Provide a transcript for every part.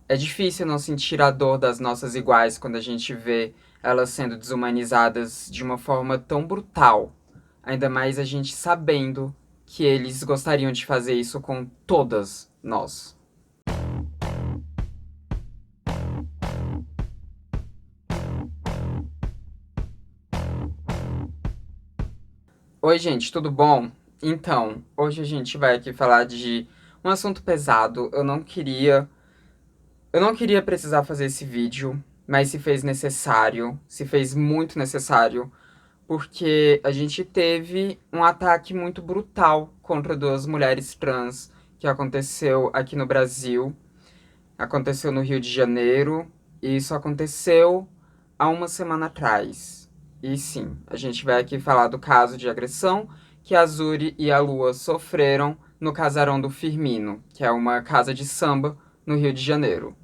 É difícil não sentir a dor das nossas iguais quando a gente vê elas sendo desumanizadas de uma forma tão brutal. Ainda mais a gente sabendo que eles gostariam de fazer isso com todas nós. Oi, gente, tudo bom? Então, hoje a gente vai aqui falar de um assunto pesado. Eu não queria precisar fazer esse vídeo, mas se fez necessário, se fez muito necessário, porque a gente teve um ataque muito brutal contra duas mulheres trans que aconteceu aqui no Brasil, aconteceu no Rio de Janeiro, e isso aconteceu há uma semana atrás. E sim, a gente vai aqui falar do caso de agressão que a Zuri e a Lua sofreram no Casarão do Firmino, que é uma casa de samba no Rio de Janeiro.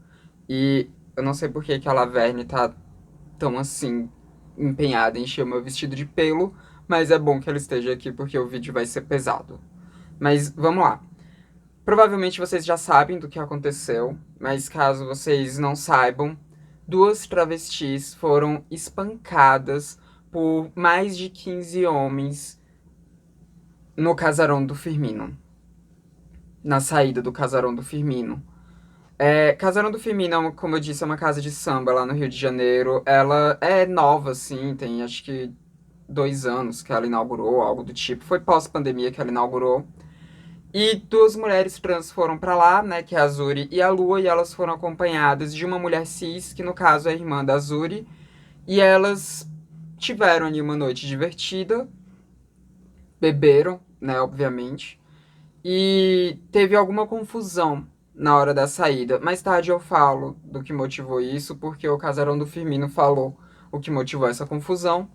E eu não sei por que que a Laverne tá tão assim empenhada em encher o meu vestido de pelo, mas é bom que ela esteja aqui porque o vídeo vai ser pesado. Mas vamos lá. Provavelmente vocês já sabem do que aconteceu, mas caso vocês não saibam, duas travestis foram espancadas por mais de 15 homens no casarão do Firmino, na saída do casarão do Firmino. Casarão do Firmino, como eu disse, é uma casa de samba lá no Rio de Janeiro. Ela é nova, assim, tem acho que 2 anos que ela inaugurou, algo do tipo. Foi pós-pandemia que ela inaugurou. E duas mulheres trans foram pra lá, né, que é a Zuri e a Lua, e elas foram acompanhadas de uma mulher cis, que no caso é a irmã da Zuri, e elas tiveram ali uma noite divertida, beberam, né, obviamente, e teve alguma confusão na hora da saída. Mais tarde eu falo do que motivou isso, porque o casarão do Firmino falou o que motivou essa confusão.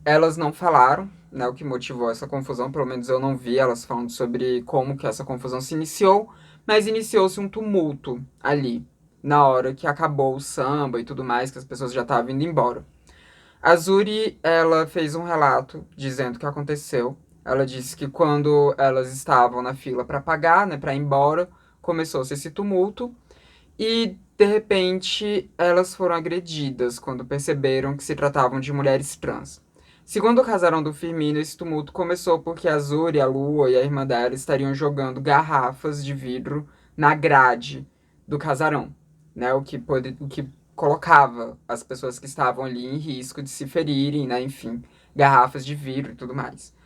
Elas não falaram, né, o que motivou essa confusão, pelo menos eu não vi elas falando sobre como que essa confusão se iniciou, mas iniciou-se um tumulto ali, na hora que acabou o samba e tudo mais, que as pessoas já estavam indo embora. A Zuri, ela fez um relato dizendo o que aconteceu. Ela disse que quando elas estavam na fila para pagar, né, para ir embora, começou-se esse tumulto e de repente elas foram agredidas quando perceberam que se tratavam de mulheres trans. Segundo o casarão do Firmino, esse tumulto começou porque a Zuri, a Lua e a irmã dela estariam jogando garrafas de vidro na grade do casarão, né? O que colocava as pessoas que estavam ali em risco de se ferirem, né? Enfim, garrafas de vidro e tudo mais.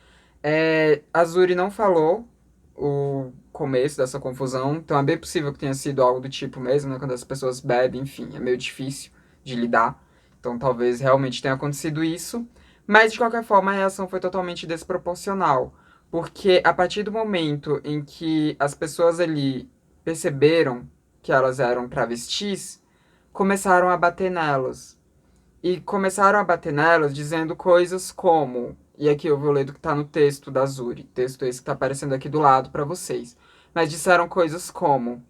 A Zuri não falou o começo dessa confusão, então é bem possível que tenha sido algo do tipo mesmo, né? Quando as pessoas bebem, enfim, é meio difícil de lidar. Então talvez realmente tenha acontecido isso. Mas de qualquer forma, a reação foi totalmente desproporcional. Porque a partir do momento em que as pessoas ali perceberam que elas eram travestis, começaram a bater nelas. E começaram a bater nelas dizendo coisas como, e aqui eu vou ler do que tá no texto da Zuri, texto esse que tá aparecendo aqui do lado para vocês. Mas disseram coisas como: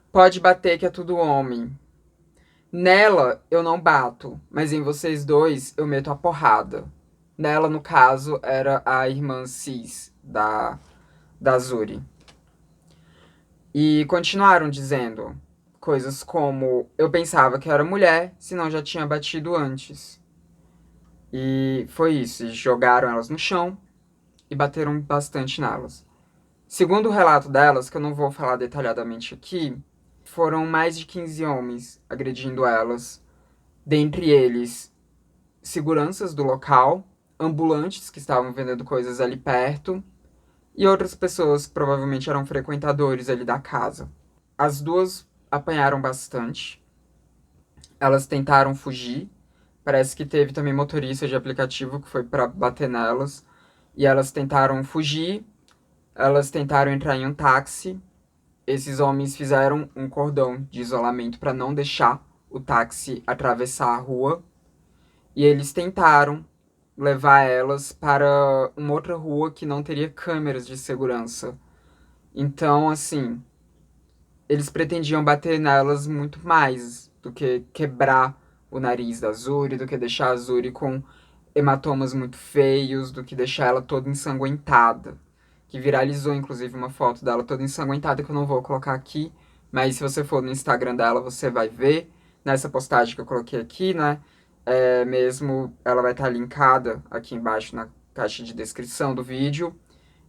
pode bater que é tudo homem. Nela eu não bato, mas em vocês dois eu meto a porrada. Nela, no caso, era a irmã cis da Zuri. E continuaram dizendo coisas como: eu pensava que era mulher, senão já tinha batido antes. E foi isso, e jogaram elas no chão e bateram bastante nelas. Segundo o relato delas, que eu não vou falar detalhadamente aqui, foram mais de 15 homens agredindo elas, dentre eles seguranças do local, ambulantes que estavam vendendo coisas ali perto e outras pessoas que provavelmente eram frequentadores ali da casa. As duas apanharam bastante, elas tentaram fugir. Parece que teve também motorista de aplicativo que foi pra bater nelas. E elas tentaram fugir, elas tentaram entrar em um táxi. Esses homens fizeram um cordão de isolamento para não deixar o táxi atravessar a rua. E eles tentaram levar elas para uma outra rua que não teria câmeras de segurança. Então, assim, eles pretendiam bater nelas muito mais do que quebrar o nariz da Zuri, do que deixar a Zuri com hematomas muito feios, do que deixar ela toda ensanguentada. Que viralizou, inclusive, uma foto dela toda ensanguentada, que eu não vou colocar aqui, mas se você for no Instagram dela, você vai ver nessa postagem que eu coloquei aqui, né? Mesmo ela vai estar linkada aqui embaixo na caixa de descrição do vídeo.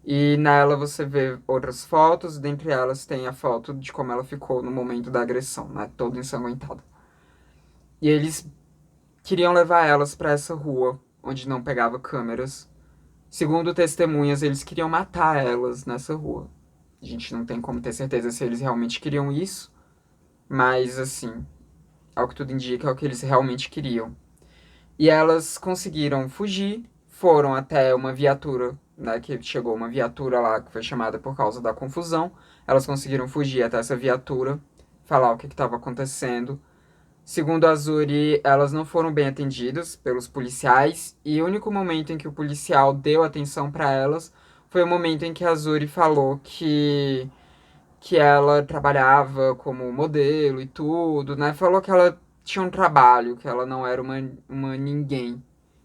E nela você vê outras fotos, dentre elas tem a foto de como ela ficou no momento da agressão, né? Toda ensanguentada. E eles queriam levar elas para essa rua, onde não pegava câmeras. Segundo testemunhas, eles queriam matar elas nessa rua. A gente não tem como ter certeza se eles realmente queriam isso, mas assim, ao que tudo indica, é o que eles realmente queriam. E elas conseguiram fugir, foram até uma viatura, né, que chegou uma viatura lá que foi chamada por causa da confusão. Elas conseguiram fugir até essa viatura, falar o que estava acontecendo. Segundo a Zuri, elas não foram bem atendidas pelos policiais e o único momento em que o policial deu atenção para elas foi o momento em que a Zuri falou que ela trabalhava como modelo e tudo, né? Falou que ela tinha um trabalho, que ela não era uma ninguém.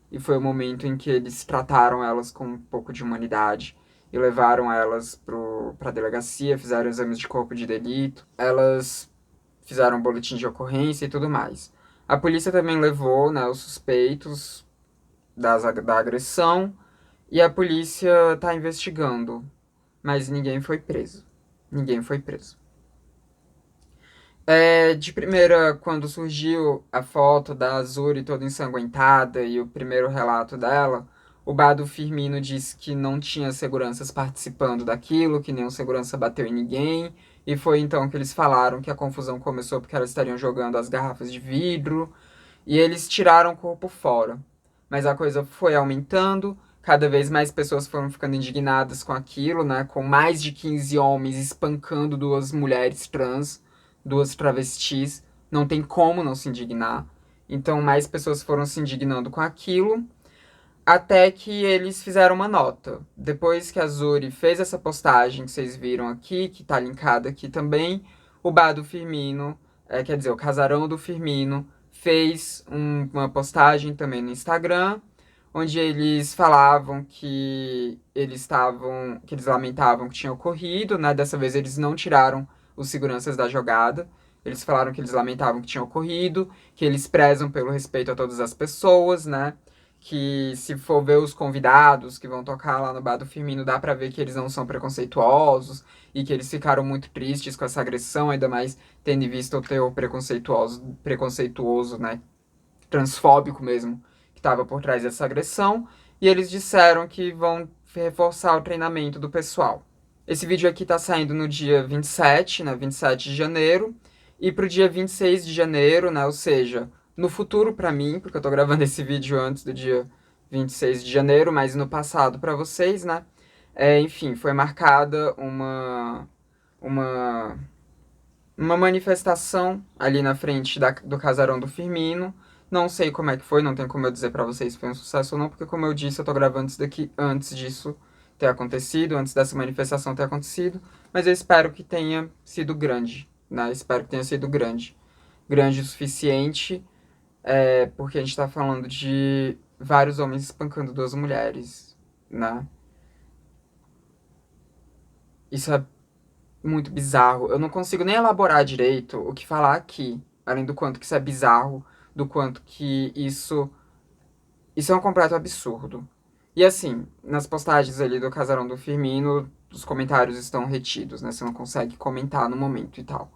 E foi o momento em que eles trataram elas com um pouco de humanidade e levaram elas pra delegacia, fizeram exames de corpo de delito. Elas fizeram um boletim de ocorrência e tudo mais. A polícia também levou, né, os suspeitos da agressão e a polícia está investigando, mas ninguém foi preso. Ninguém foi preso. De primeira, quando surgiu a foto da Azuri toda ensanguentada e o primeiro relato dela, o Bado Firmino disse que não tinha seguranças participando daquilo, que nenhum segurança bateu em ninguém, e foi então que eles falaram que a confusão começou porque elas estariam jogando as garrafas de vidro, e eles tiraram o corpo fora. Mas a coisa foi aumentando, cada vez mais pessoas foram ficando indignadas com aquilo, né? Com mais de 15 homens espancando duas mulheres trans, duas travestis. Não tem como não se indignar. Então mais pessoas foram se indignando com aquilo, até que eles fizeram uma nota. Depois que a Zuri fez essa postagem que vocês viram aqui, que tá linkada aqui também, o Bar do Firmino, quer dizer, o Casarão do Firmino, fez uma postagem também no Instagram, onde eles falavam que eles lamentavam que tinha ocorrido, né? Dessa vez eles não tiraram os seguranças da jogada. Eles falaram que eles lamentavam que tinha ocorrido, que eles prezam pelo respeito a todas as pessoas, né? Que se for ver os convidados que vão tocar lá no Bar do Firmino, dá pra ver que eles não são preconceituosos e que eles ficaram muito tristes com essa agressão, ainda mais tendo em vista o teor preconceituoso, né? Transfóbico mesmo, que estava por trás dessa agressão. E eles disseram que vão reforçar o treinamento do pessoal. Esse vídeo aqui tá saindo no dia 27, né? 27 de janeiro. E pro dia 26 de janeiro, né? Ou seja, no futuro para mim, porque eu tô gravando esse vídeo antes do dia 26 de janeiro, mas no passado para vocês, né? Enfim, foi marcada uma, uma manifestação ali na frente do casarão do Firmino. Não sei como é que foi, não tem como eu dizer para vocês se foi um sucesso ou não, porque como eu disse, eu tô gravando isso daqui antes disso ter acontecido, antes dessa manifestação ter acontecido, mas eu espero que tenha sido grande, né? Espero que tenha sido grande. Grande o suficiente, porque a gente tá falando de vários homens espancando duas mulheres, né? Isso é muito bizarro. Eu não consigo nem elaborar direito o que falar aqui, além do quanto que isso é bizarro, do quanto que isso é um completo absurdo. E assim, nas postagens ali do casarão do Firmino, os comentários estão retidos, né? Você não consegue comentar no momento e tal.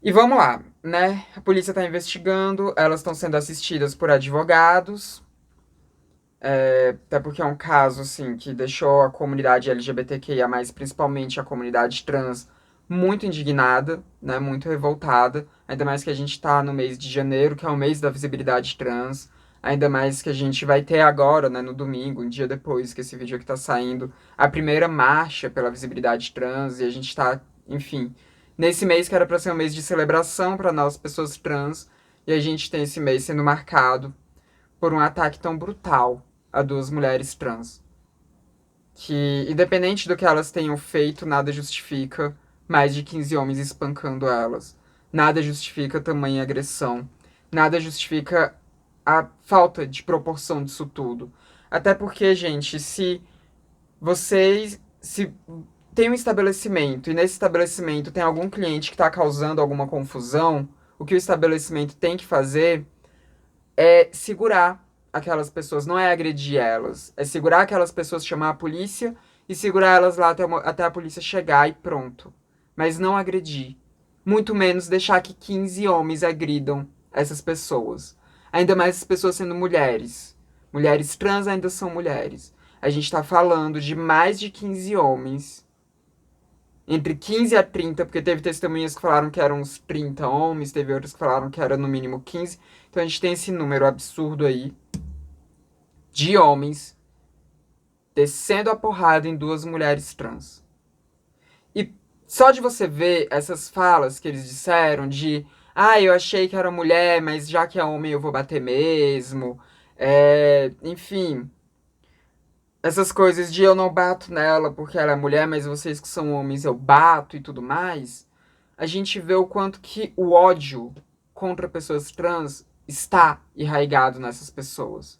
E vamos lá, né? A polícia tá investigando, elas estão sendo assistidas por advogados, até porque é um caso, assim, que deixou a comunidade LGBTQIA+, principalmente a comunidade trans, muito indignada, né, muito revoltada, ainda mais que a gente tá no mês de janeiro, que é o mês da visibilidade trans, ainda mais que a gente vai ter agora, né, no domingo, um dia depois que esse vídeo aqui tá saindo, a primeira marcha pela visibilidade trans, e a gente tá, enfim, nesse mês que era pra ser um mês de celebração para nós, pessoas trans, e a gente tem esse mês sendo marcado por um ataque tão brutal a duas mulheres trans. Que, independente do que elas tenham feito, nada justifica mais de 15 homens espancando elas. Nada justifica tamanha agressão. Nada justifica a falta de proporção disso tudo. Até porque, gente, se vocês. Se tem um estabelecimento, e nesse estabelecimento tem algum cliente que está causando alguma confusão, o que o estabelecimento tem que fazer é segurar aquelas pessoas, não é agredir elas, é segurar aquelas pessoas, chamar a polícia e segurar elas lá até a polícia chegar e pronto. Mas não agredir. Muito menos deixar que 15 homens agridam essas pessoas. Ainda mais as pessoas sendo mulheres. Mulheres trans ainda são mulheres. A gente tá falando de mais de 15 homens. Entre 15 a 30, porque teve testemunhas que falaram que eram uns 30 homens, teve outras que falaram que era no mínimo 15. Então a gente tem esse número absurdo aí de homens descendo a porrada em duas mulheres trans. E só de você ver essas falas que eles disseram de eu achei que era mulher, mas já que é homem eu vou bater mesmo. Enfim, essas coisas de eu não bato nela porque ela é mulher, mas vocês que são homens eu bato e tudo mais. A gente vê o quanto que o ódio contra pessoas trans está enraizado nessas pessoas.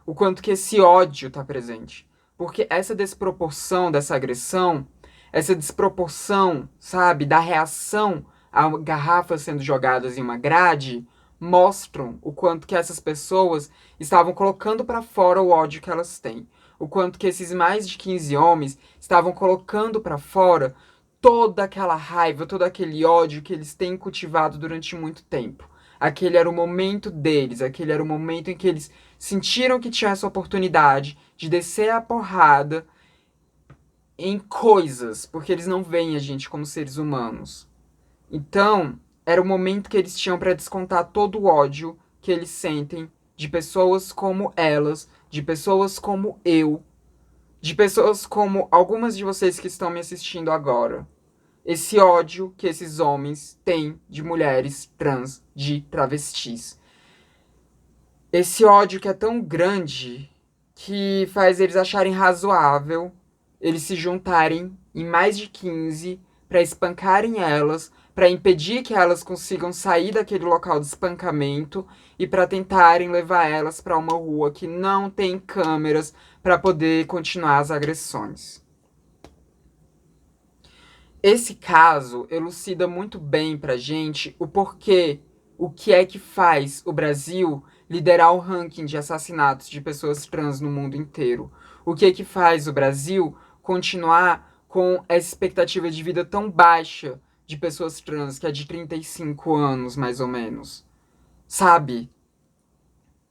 O quanto que esse ódio está presente. Porque essa desproporção dessa agressão, essa desproporção, sabe, da reação a garrafas sendo jogadas em uma grade, mostram o quanto que essas pessoas estavam colocando para fora o ódio que elas têm. O quanto que esses mais de 15 homens estavam colocando para fora toda aquela raiva, todo aquele ódio que eles têm cultivado durante muito tempo. Aquele era o momento deles, aquele era o momento em que eles sentiram que tinham essa oportunidade de descer a porrada em coisas, porque eles não veem a gente como seres humanos. Então, era o momento que eles tinham para descontar todo o ódio que eles sentem de pessoas como elas, de pessoas como eu, de pessoas como algumas de vocês que estão me assistindo agora. Esse ódio que esses homens têm de mulheres trans, de travestis. Esse ódio que é tão grande que faz eles acharem razoável eles se juntarem em mais de 15 para espancarem elas, para impedir que elas consigam sair daquele local de espancamento e para tentarem levar elas para uma rua que não tem câmeras para poder continuar as agressões. Esse caso elucida muito bem pra gente o porquê, o que é que faz o Brasil liderar o ranking de assassinatos de pessoas trans no mundo inteiro. O que é que faz o Brasil continuar com essa expectativa de vida tão baixa de pessoas trans, que é de 35 anos, mais ou menos. Sabe?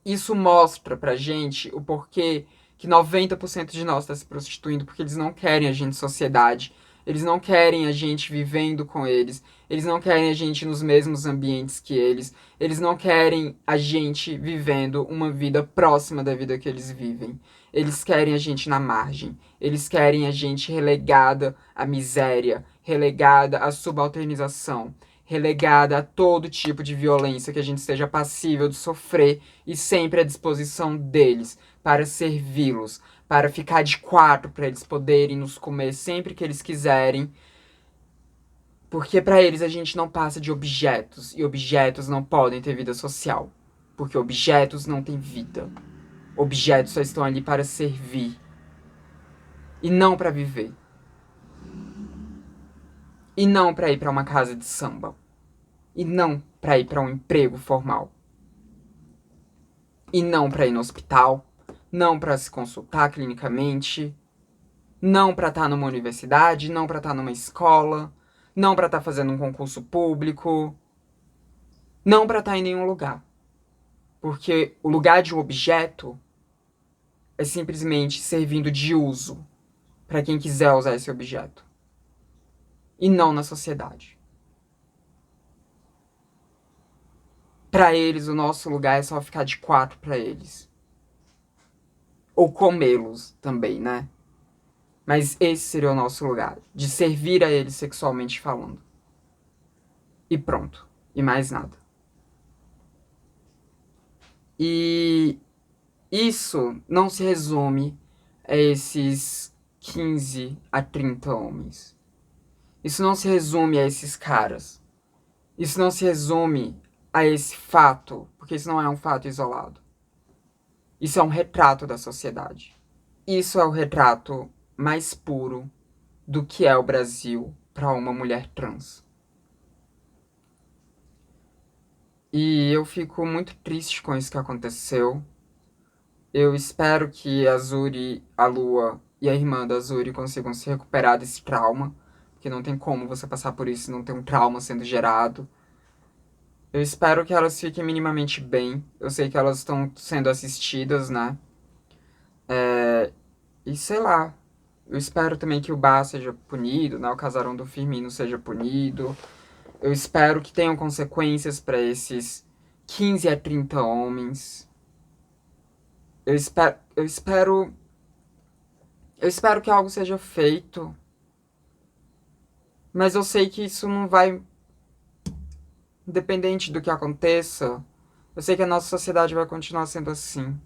Isso mostra pra gente o porquê que 90% de nós está se prostituindo, porque eles não querem a gente em sociedade. Eles não querem a gente vivendo com eles. Eles não querem a gente nos mesmos ambientes que eles. Eles não querem a gente vivendo uma vida próxima da vida que eles vivem. Eles querem a gente na margem. Eles querem a gente relegada à miséria, relegada à subalternização, relegada a todo tipo de violência que a gente seja passível de sofrer e sempre à disposição deles para servi-los, para ficar de quatro para eles poderem nos comer sempre que eles quiserem. Porque para eles a gente não passa de objetos e objetos não podem ter vida social, porque objetos não têm vida. Objetos só estão ali para servir e não para viver. E não para ir para uma casa de samba. E não para ir para um emprego formal. E não para ir no hospital, não para se consultar clinicamente, não para estar numa universidade, não para estar numa escola, não para estar fazendo um concurso público, não para estar em nenhum lugar. Porque o lugar de um objeto é simplesmente servindo de uso para quem quiser usar esse objeto. E não na sociedade. Para eles, o nosso lugar é só ficar de quatro para eles. Ou comê-los também, né? Mas esse seria o nosso lugar, de servir a eles sexualmente falando. E pronto. E mais nada. E isso não se resume a esses 15 a 30 homens. Isso não se resume a esses caras. Isso não se resume a esse fato, porque isso não é um fato isolado. Isso é um retrato da sociedade. Isso é o retrato mais puro do que é o Brasil para uma mulher trans. E eu fico muito triste com isso que aconteceu. Eu espero que a Zuri, a Lua e a irmã da Zuri consigam se recuperar desse trauma, porque não tem como você passar por isso e não ter um trauma sendo gerado. Eu espero que elas fiquem minimamente bem. Eu sei que elas estão sendo assistidas, né? E sei lá. Eu espero também que o Bá seja punido, né? O casarão do Firmino seja punido. Eu espero que tenham consequências para esses 15 a 30 homens. Eu espero que algo seja feito. Mas eu sei que isso não vai, independente do que aconteça, eu sei que a nossa sociedade vai continuar sendo assim.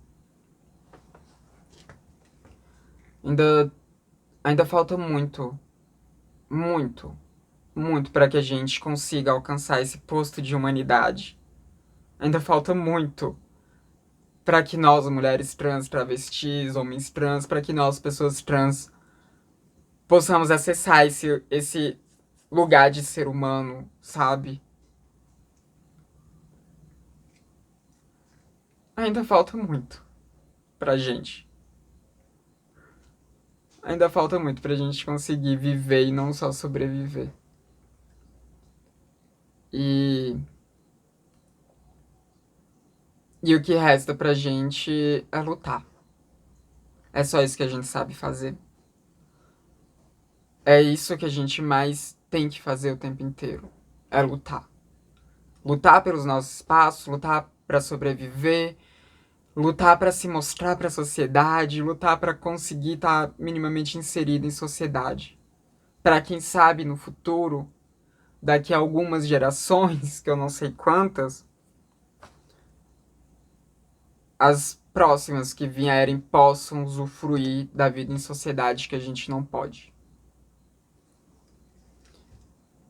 Ainda, ainda falta muito, muito, muito para que a gente consiga alcançar esse posto de humanidade. Ainda falta muito para que nós, mulheres trans, travestis, homens trans, para que nós, pessoas trans, possamos acessar esse lugar de ser humano, sabe? Ainda falta muito pra gente. Ainda falta muito pra gente conseguir viver e não só sobreviver. E, e o que resta pra gente é lutar. É só isso que a gente sabe fazer. É isso que a gente mais tem que fazer o tempo inteiro. É lutar. Lutar pelos nossos espaços, lutar pra sobreviver, lutar pra se mostrar pra sociedade, lutar pra conseguir estar minimamente inserido em sociedade. Pra quem sabe no futuro, daqui a algumas gerações, que eu não sei quantas, as próximas que vierem possam usufruir da vida em sociedade que a gente não pode.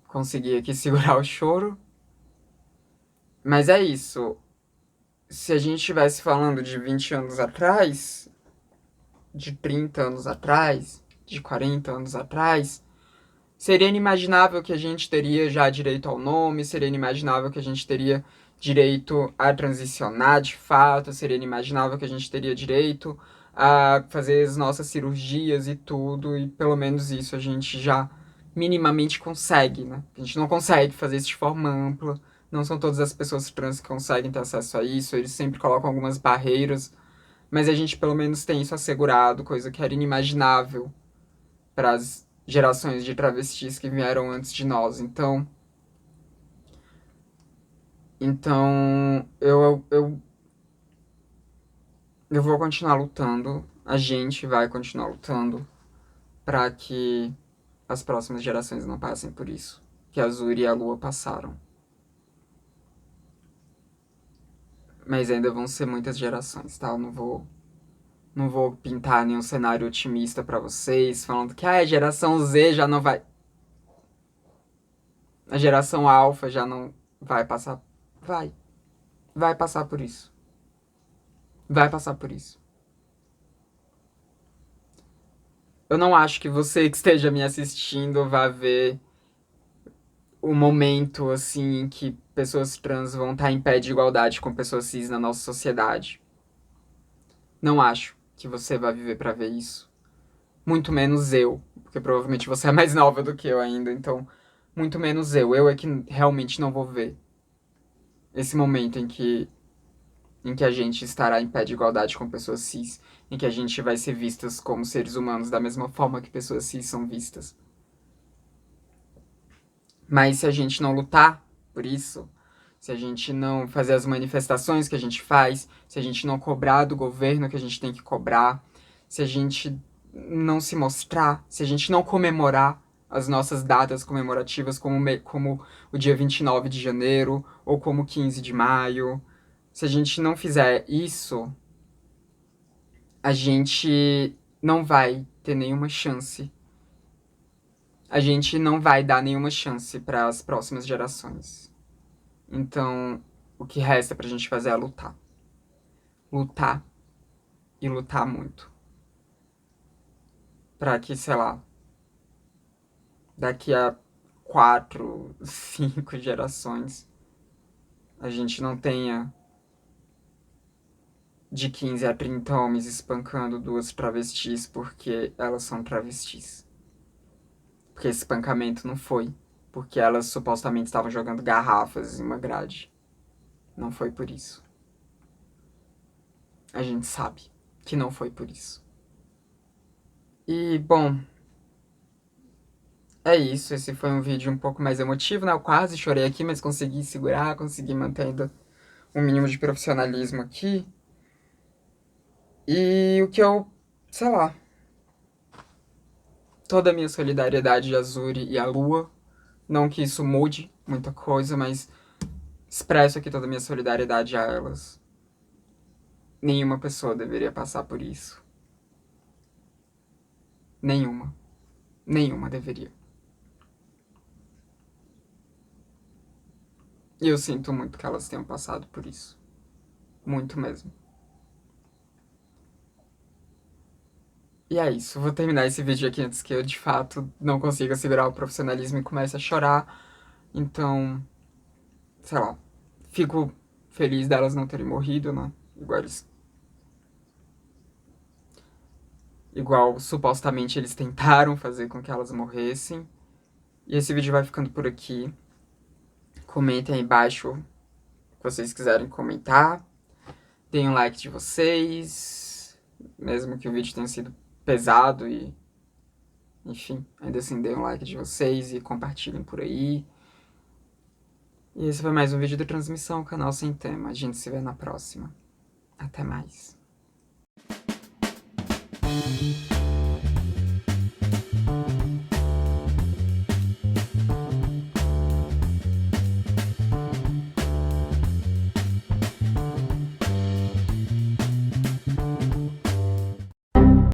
Consegui aqui segurar o choro. Mas é isso. Se a gente estivesse falando de 20 anos atrás, de 30 anos atrás, de 40 anos atrás, seria inimaginável que a gente teria já direito ao nome, seria inimaginável que a gente teria direito a transicionar de fato, seria inimaginável que a gente teria direito a fazer as nossas cirurgias e tudo, e pelo menos isso a gente já minimamente consegue, né? A gente não consegue fazer isso de forma ampla, não são todas as pessoas trans que conseguem ter acesso a isso, eles sempre colocam algumas barreiras, mas a gente pelo menos tem isso assegurado, coisa que era inimaginável para as gerações de travestis que vieram antes de nós. Então eu vou continuar lutando. A gente vai continuar lutando para que as próximas gerações não passem por isso que a Azuri e a Lua passaram. Mas ainda vão ser muitas gerações, tá? Eu não vou pintar nenhum cenário otimista para vocês, falando que a geração Z já não vai. A geração Alpha já não vai passar. Vai. Vai passar por isso. Vai passar por isso. Eu não acho que você que esteja me assistindo vá ver o momento, assim, em que pessoas trans vão estar em pé de igualdade com pessoas cis na nossa sociedade. Não acho que você vai viver para ver isso. Muito menos eu, porque provavelmente você é mais nova do que eu ainda, então muito menos eu. Eu é que realmente não vou ver esse momento em que a gente estará em pé de igualdade com pessoas cis, em que a gente vai ser vistas como seres humanos da mesma forma que pessoas cis são vistas. Mas se a gente não lutar por isso, se a gente não fazer as manifestações que a gente faz, se a gente não cobrar do governo que a gente tem que cobrar, se a gente não se mostrar, se a gente não comemorar as nossas datas comemorativas como o dia 29 de janeiro ou como 15 de maio, se a gente não fizer isso, a gente não vai ter nenhuma chance. A gente não vai dar nenhuma chance para as próximas gerações. Então, o que resta pra gente fazer é lutar. Lutar e lutar muito. Pra que, sei lá, daqui a 4, 5 gerações a gente não tenha de 15 a 30 homens espancando 2 travestis porque elas são travestis. Porque esse espancamento não foi porque elas supostamente estavam jogando garrafas em uma grade. Não foi por isso. A gente sabe que não foi por isso. E, bom, é isso. Esse foi um vídeo um pouco mais emotivo, né? Eu quase chorei aqui, mas consegui segurar, consegui manter ainda um mínimo de profissionalismo aqui. E o que eu, sei lá, toda a minha solidariedade a Azuri e a Lua. Não que isso mude muita coisa, mas expresso aqui toda a minha solidariedade a elas. Nenhuma pessoa deveria passar por isso. Nenhuma. Nenhuma deveria. E eu sinto muito que elas tenham passado por isso. Muito mesmo. E é isso. Vou terminar esse vídeo aqui antes que eu, de fato, não consiga segurar o profissionalismo e comece a chorar. Então, sei lá. Fico feliz delas não terem morrido, né? Igual supostamente eles tentaram fazer com que elas morressem. E esse vídeo vai ficando por aqui. Comentem aí embaixo o que vocês quiserem comentar. Deem um like de vocês. Mesmo que o vídeo tenha sido pesado e... Enfim, ainda assim, deem um like de vocês e compartilhem por aí. E esse foi mais um vídeo da Transmissão, canal Sem Tema. A gente se vê na próxima. Até mais.